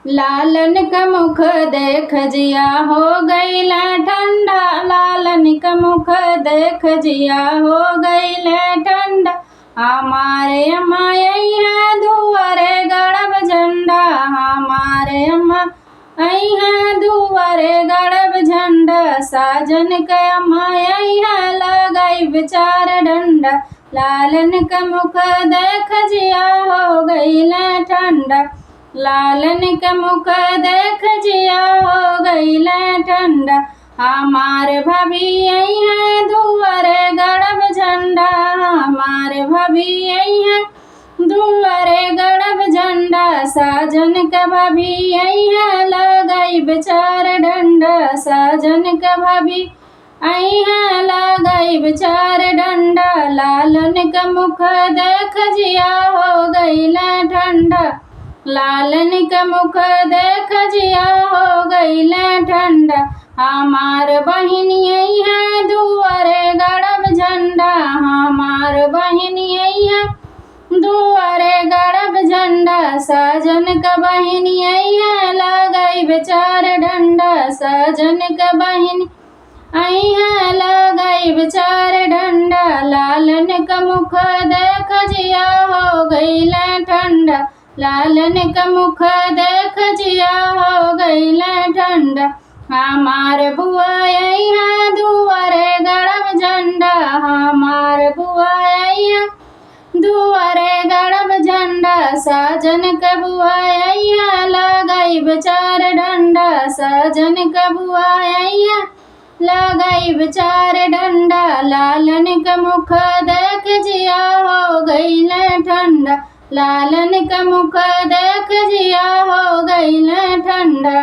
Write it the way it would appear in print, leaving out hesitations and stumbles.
लालन का मुख देख जिया हो गईला ठंडा, लालन का मुख देख जिया हो गईला ठंडा। हमारे अम्मा यहाँ दुआरे गड़ब झंडा, हमारे अम्मा यहाँ दुआरे गड़ब झंडा। साजन के अम्मा यहाँ लगाई बेचार डंडा, लालन का मुख देख जिया हो गईला ठंडा, लालन का मुख देख जिया हो गईला ठंडा। हमारे भाभी यहाँ दुआरे गड़ब झंडा, हमारे भाभी यहाँ दुआरे गड़ब झंडा। साजन का भाभी यहाँ लगाई बेचार डंडा, साजन का भाभी यहाँ लगाई बेचार डंडा। लालन का मुख देख जिया हो गईला ठंडा, लालन का मुख देख जिया हो गईला ठंडा। हमार बहिन यहाँ दुआरे गड़ब झंडा, हमार बहिन यहाँ दुआरे गड़ब झंडा। साजन का बहिन यहाँ लगाई बेचार डंडा, साजन का बहिन यहाँ लगाई बेचार डंडा। लालन का मुख देख जिया हो गईला ठंडा, लालन का मुख देख जिया हो गईला ठंडा। हमार बुआ यहाँ दुआरे गड़ब झंडा, हमार बुआ यहाँ दुआरे गड़ब झंडा। साजन का बुआ यहाँ लगाई बेचार डंडा, साजन का बुआ यहाँ लगाई बेचार डंडा। लालन का मुख देख जिया हो गईला ठंडा, लालन का मुख देख जिया हो गईला ठंडा।